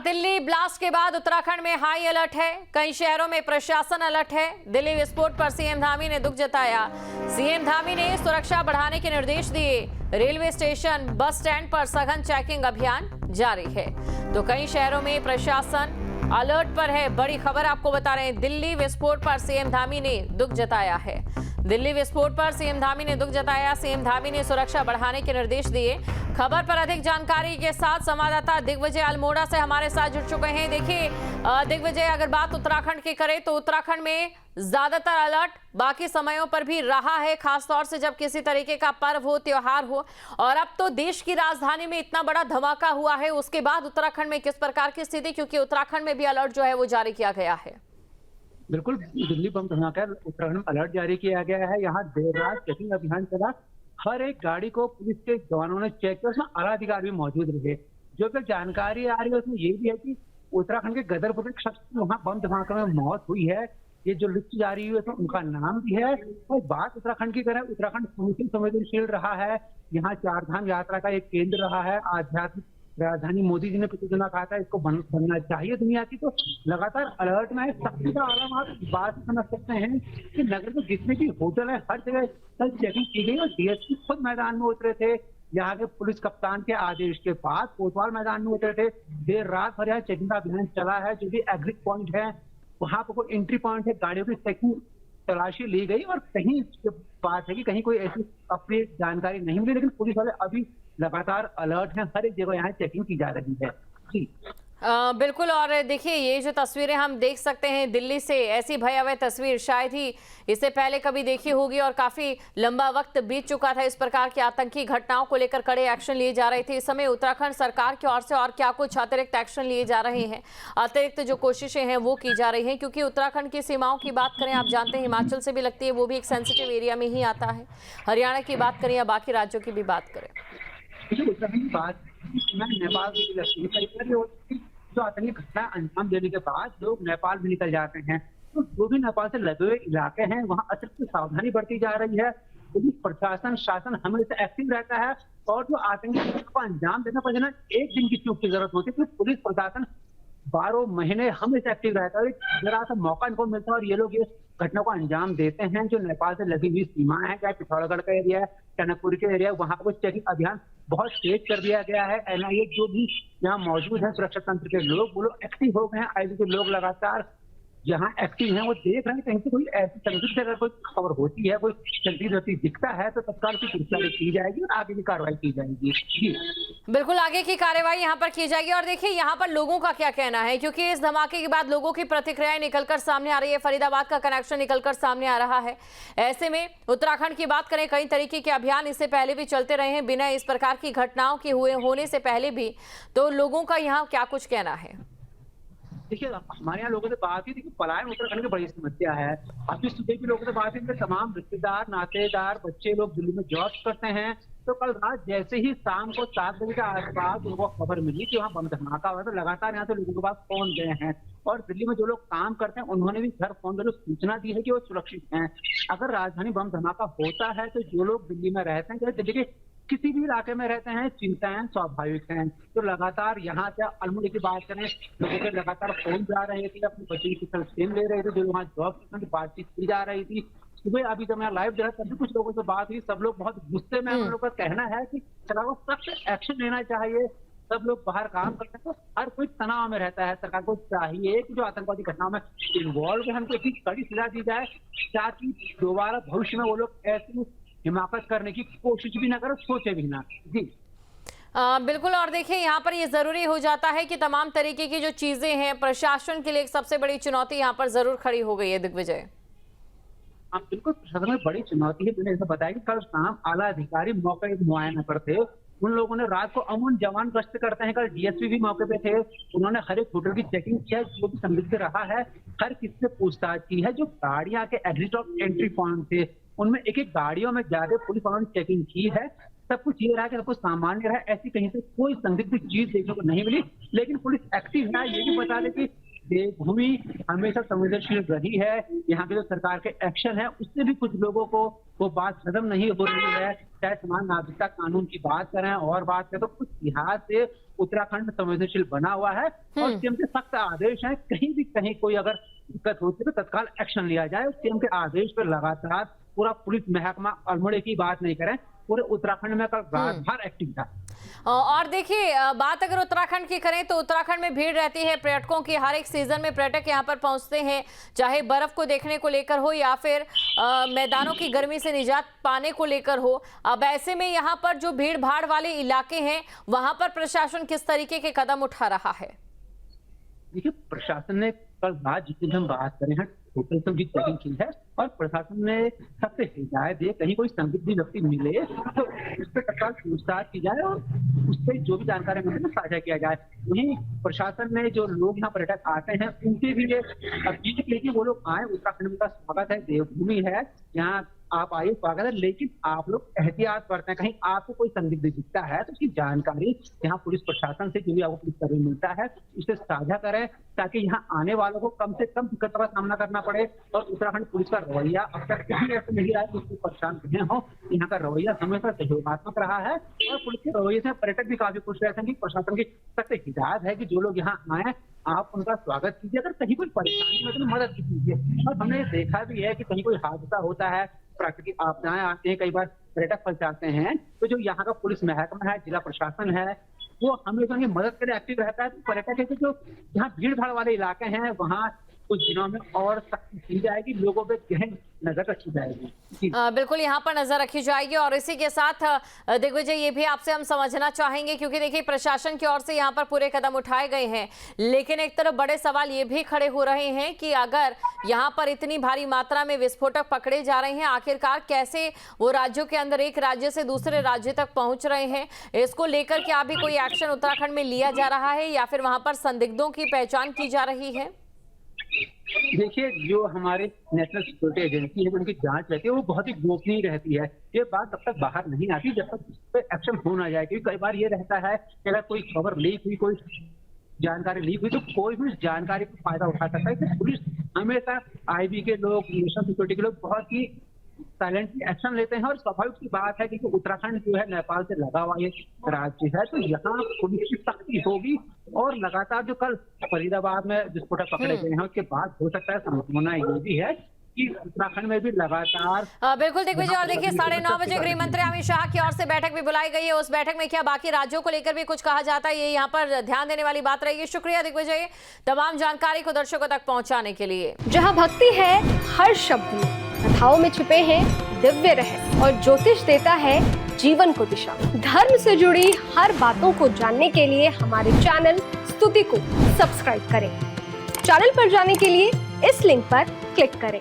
Delhi blast के बाद उत्तराखंड में हाई अलर्ट है। कई शहरों में प्रशासन अलर्ट है। दिल्ली विस्फोट पर सीएम धामी ने दुख जताया। सीएम धामी ने सुरक्षा बढ़ाने के निर्देश दिए। रेलवे स्टेशन, बस स्टैंड पर सघन चेकिंग अभियान जारी है। तो कई शहरों में प्रशासन अलर्ट पर है। बड़ी खबर आपको बता रहे हैं, दिल्ली विस्फोट पर सीएम धामी ने दुख जताया है। दिल्ली विस्फोट पर सीएम धामी ने दुख जताया। सीएम धामी ने सुरक्षा बढ़ाने के निर्देश दिए। खबर पर अधिक जानकारी के साथ संवाददाता दिग्विजय अल्मोड़ा से हमारे साथ जुड़ चुके हैं। देखिए दिग्विजय, अगर बात उत्तराखंड की करें तो उत्तराखंड में ज्यादातर अलर्ट बाकी समयों पर भी रहा है, खासतौर से जब किसी तरीके का पर्व हो, त्योहार हो। और अब तो देश की राजधानी में इतना बड़ा धमाका हुआ है, उसके बाद उत्तराखंड में किस प्रकार की स्थिति, क्योंकि उत्तराखंड में भी अलर्ट जो है वो जारी किया गया है। बिल्कुल, दिल्ली बम धमाका उत्तराखंड में अलर्ट जारी किया गया है। यहाँ देर रात चेकिंग अभियान चला। हर एक गाड़ी को पुलिस के जवानों ने चेक किया, उसमें आला अधिकारी भी मौजूद रहे। जो फिर जानकारी आ रही है उसमें ये भी है कि उत्तराखंड के गदरपुर के शख्स की वहाँ बम धमाके में मौत हुई है। ये जो लिस्ट जारी हुई है उसमें उनका नाम भी है। और बात उत्तराखंड की करें, उत्तराखंड संवेदनशील रहा है। यहाँ चार धाम यात्रा का एक केंद्र रहा है। आध्यात्मिक राजधानी, मोदी जी ने पिछले दिनों कहा था इसको बनना चाहिए दुनिया की। तो लगातार अलर्ट में है। सख्ती का आलम आप बात समझ सकते हैं कि नगर में जितने भी होटल है हर जगह कल चेकिंग की गई और डीएसपी खुद मैदान में उतरे थे। यहाँ के पुलिस कप्तान के आदेश के बाद कोतवाल मैदान में उतरे थे। देर रात भर यहाँ चेकिंग का अभियान चला है। जो भी एग्जिट पॉइंट है वहां पर कोई एंट्री पॉइंट है, गाड़ियों की चेकिंग तलाशी ली गई। और कहीं बात है कि कहीं कोई ऐसी अपडेट जानकारी नहीं मिली, लेकिन पुलिस वाले अभी लगातार अलर्ट हैं। हर एक जगह यहाँ चेकिंग की जा रही है। जी बिल्कुल। और देखिए ये जो तस्वीरें हम देख सकते हैं दिल्ली से, ऐसी भयावह तस्वीर शायद ही इससे पहले कभी देखी होगी और काफी लंबा वक्त बीत चुका था। इस प्रकार की आतंकी घटनाओं को लेकर कड़े एक्शन लिए जा रहे थे। इस समय उत्तराखंड सरकार की ओर से और क्या कुछ अतिरिक्त एक्शन लिए जा रहे हैं, अतिरिक्त जो कोशिशें हैं वो की जा रही हैं, क्योंकि उत्तराखंड की सीमाओं की बात करें, आप जानते हैं हिमाचल से भी लगती है, वो भी एक सेंसिटिव एरिया में ही आता है। हरियाणा की बात करें या बाकी राज्यों की भी बात करें, उत्तराखंड की बात नेपाल की जो आतंकी घटना अंजाम देने के बाद लोग नेपाल भी निकल जाते हैं। तो जो भी नेपाल से लगे हुए इलाके हैं वहाँ अतिरिक्त सावधानी बरती जा रही है। पुलिस प्रशासन, शासन हमेशा एक्टिव रहता है। और जो आतंकी घटना को अंजाम देना पड़े, एक दिन की चूक की जरूरत होती है। तो पुलिस प्रशासन 12 महीने हमेशा एक्टिव रहता है। जरा सा मौका इनको मिलता है और ये लोग ये घटना को अंजाम देते हैं। जो नेपाल से लगी हुई सीमा है, चाहे पिथौरागढ़ का एरिया है, टनकपुर के एरिया है, वहां पर चेकिंग अभियान बहुत तेज कर दिया गया है। एनआईए जो भी यहाँ मौजूद है, सुरक्षा तंत्र के लोग, वो लोग एक्टिव हो गए हैं। आईबी के लोग लगातार यहाँ एक्टिव हैं। वो देख रहे हैं कहीं से कोई ऐसी संदिग्ध अगर कोई खबर होती है, कोई संदिग्ध व्यक्ति दिखता है तो तत्काल की गिरफ्तारी की जाएगी और आगे की कार्रवाई की जाएगी। बिल्कुल आगे की कार्रवाई यहाँ पर की जाएगी। और देखिए यहाँ पर लोगों का क्या कहना है, क्योंकि इस धमाके के बाद लोगों की प्रतिक्रियाएं निकलकर सामने आ रही है। फरीदाबाद का कनेक्शन निकलकर सामने आ रहा है। ऐसे में उत्तराखंड की बात करें, कई तरीके के अभियान इससे पहले भी चलते रहे हैं, बिना इस प्रकार की घटनाओं के होने से पहले भी। तो लोगों का यहाँ क्या कुछ कहना है? देखिए, हमारे यहाँ लोगों से बात हुई थी कि पलायन उत्तराखंड की बड़ी समस्या है। अभी सुबह भी लोगों से बात हुई, तमाम रिश्तेदार, नातेदार, बच्चे लोग दिल्ली में जॉब करते हैं। तो कल रात जैसे ही शाम को 7 बजे के आसपास लोगों को खबर मिली कि वहाँ बम धमाका हुआ, तो लगातार यहाँ से लोगों के पास फोन गए हैं। और दिल्ली में जो लोग काम करते हैं उन्होंने भी घर फोन कर सूचना दी है कि वो सुरक्षित हैं। अगर राजधानी बम धमाका होता है तो जो लोग दिल्ली में रहते हैं, दिल्ली के किसी भी इलाके में रहते हैं, चिंताएं स्वाभाविक हैं। तो लगातार यहाँ से अल्मोड़ा की बात करें, लोगों के लगातार फोन जा रहे थे, अपने बच्चे की सेम ले रहे थे, जो वहाँ जॉब की बातचीत की जा रही थी। सुबह अभी जब मैं लाइव देखा तभी कुछ लोगों से बात हुई, सब लोग बहुत गुस्से में, हम लोग का कहना है कि सरकार को सख्त एक्शन लेना चाहिए। सब लोग बाहर काम करते हैं तो हर कोई तनाव में रहता है। सरकार को चाहिए कि जो आतंकवादी घटनाओं में इन्वॉल्व है उनको इतनी कड़ी सजा दी जाए ताकि दोबारा भविष्य में वो लोग ऐसी हिमाकत करने की कोशिश भी ना करें, सोचे भी ना। जी बिल्कुल। और देखिए यहाँ पर ये जरूरी हो जाता है कि तमाम तरीके की जो चीजें हैं, प्रशासन के लिए एक सबसे बड़ी चुनौती यहाँ पर जरूर खड़ी हो गई है। दिग्विजय, बिल्कुल, प्रशासन में बड़ी चुनौती है। मैंने ऐसा बताया कि कल शाम आला अधिकारी मौके पर मुआयना पर थे। उन लोगों ने रात को अमून जवान गश्त करते हैं, कल डीएसपी भी मौके पे थे। उन्होंने हर एक होटल की चेकिंग किया है, जो भी संदिग्ध रहा है हर किसी से पूछताछ की है। जो गाड़ियां के एग्जिट ऑफ एंट्री पॉइंट थे उनमें एक एक गाड़ियों में जाकर पुलिस वालों ने चेकिंग की है। सब कुछ ये रहा कि सब कुछ सामान्य रहा, ऐसी कहीं से कोई संदिग्ध चीज देखने को नहीं मिली। लेकिन पुलिस एक्टिव है। ये भी बता दें कि देवभूमि हमेशा संवेदनशील रही है। यहाँ के जो सरकार के एक्शन है उससे भी कुछ लोगों को वो बात हजम नहीं हो रही है। चाहे समान नागरिकता कानून की बात करें और बात करें तो कुछ लिहाज से उत्तराखंड संवेदनशील बना हुआ है और सीएम के सख्त आदेश हैं, कहीं कोई अगर दिक्कत होती है तो तत्काल एक्शन लिया जाए। सीएम के आदेश पर लगातार पूरा पुलिस महकमा अल्मोड़े की बात नहीं करें, पूरे उत्तराखंड में कल रात भर एक्टिव था। और देखिए, बात अगर उत्तराखंड की करें तो उत्तराखंड में भीड़ रहती है पर्यटकों की। हर एक सीजन में पर्यटक यहां पर पहुंचते हैं, चाहे बर्फ को देखने को लेकर हो या फिर मैदानों की गर्मी से निजात पाने को लेकर हो। अब ऐसे में यहां पर जो भीड़ भाड़ वाले इलाके हैं वहां पर प्रशासन किस तरीके के कदम उठा रहा है? देखिए, प्रशासन ने कल रात जितनी हम बात करें हैं टोटल की चेकिंग की है और प्रशासन ने सबसे हिदायत दी कहीं कोई संदिग्ध व्यक्ति मिले तो उस पर तत्काल पूछताछ की जाए और उससे जो भी जानकारी मिले साझा किया जाए। वहीं प्रशासन ने जो लोग यहाँ पर्यटक आते हैं उनसे भी ये अपील की कि वो लोग आए। उत्तराखंड का स्वागत है, देवभूमि है, यहाँ आप आइए, स्वागत है, लेकिन आप लोग एहतियात बरतें। कहीं आपको कोई संदिग्ध दिखता है तो उसकी जानकारी यहाँ पुलिस प्रशासन से जो भी आपको पुलिस कर्मी मिलता है उसे साझा करें ताकि यहाँ आने वालों को कम से कम दिक्कतों का सामना करना पड़े। और उत्तराखंड पुलिस का रवैया अब तक कहीं ऐसे नहीं रहा है कि उसको परेशान रहे हो। यहाँ का रवैया हमेशा सहयोगात्मक रहा है और पुलिस के रवैये से पर्यटक भी काफी खुश रहते हैं कि प्रशासन की सख्त हिदायत है कि जो लोग यहाँ आए आप उनका स्वागत कीजिए, अगर कहीं कोई परेशानी में तो मदद कीजिए। और हमने देखा भी है कि कहीं कोई हादसा होता है, प्राकृतिक आपदाएं आते हैं, कई बार पर्यटक फंस जाते हैं, तो जो यहाँ का पुलिस महकमा है, जिला प्रशासन है, वो हमेशा उनकी मदद के लिए एक्टिव रहता है। तो पर्यटक है कि जो यहाँ भीड़ भाड़ वाले इलाके हैं वहाँ कुछ दिनों में और सख्ती की जाएगी, लोगों पे गहन नजर रखी जाएगी। बिल्कुल, यहाँ पर नजर रखी जाएगी। और इसी के साथ दिग्विजय, ये भी आपसे हम समझना चाहेंगे क्योंकि देखिए प्रशासन की ओर से यहाँ पर पूरे कदम उठाए गए हैं, लेकिन एक तरफ बड़े सवाल ये भी खड़े हो रहे हैं कि अगर यहाँ पर इतनी भारी मात्रा में विस्फोटक पकड़े जा रहे हैं, आखिरकार कैसे वो राज्यों के अंदर एक राज्य से दूसरे राज्य तक पहुंच रहे हैं? इसको लेकर क्या अभी कोई एक्शन उत्तराखंड में लिया जा रहा है या फिर वहां पर संदिग्धों की पहचान की जा रही है? देखिए, जो हमारे नेशनल सिक्योरिटी एजेंसी है उनकी जांच रहती है वो बहुत ही गोपनीय रहती है। ये बात तब तक बाहर नहीं आती जब तक उस पर एक्शन हो ना जाए, क्योंकि कई बार ये रहता है कि अगर कोई खबर लीक हुई, कोई जानकारी लीक हुई तो कोई भी उस जानकारी का फायदा उठा सकता है। तो पुलिस हमेशा आईबी के लोग, नेशनल सिक्योरिटी के लोग बहुत ही साइलेंट एक्शन लेते हैं। और स्वाभाविक सी बात है कि उत्तराखंड जो है नेपाल से लगा हुआ ये राज्य है, तो यहाँ पुलिस की सख्ती होगी। और लगातार जो कल फरीदाबाद में विस्फोटक पकड़े गए हैं उसके बाद हो सकता है संभावना ये भी है कि उत्तराखंड में भी लगातार बिल्कुल दिग्विजय। और देखिए 9:30 बजे गृह मंत्री अमित शाह की ओर से बैठक भी बुलाई गई है। उस बैठक में क्या बाकी राज्यों को लेकर भी कुछ कहा जाता है, ये यहाँ पर ध्यान देने वाली बात रहेगी। शुक्रिया दिग्विजय, तमाम जानकारी को दर्शकों तक पहुंचाने के लिए। जहाँ भक्ति है हर शब्द में, कथाओं में छिपे हैं दिव्य रहस्य और ज्योतिष देता है जीवन को दिशा। धर्म से जुड़ी हर बातों को जानने के लिए हमारे चैनल स्तुति को सब्सक्राइब करें। चैनल पर जाने के लिए इस लिंक पर क्लिक करें।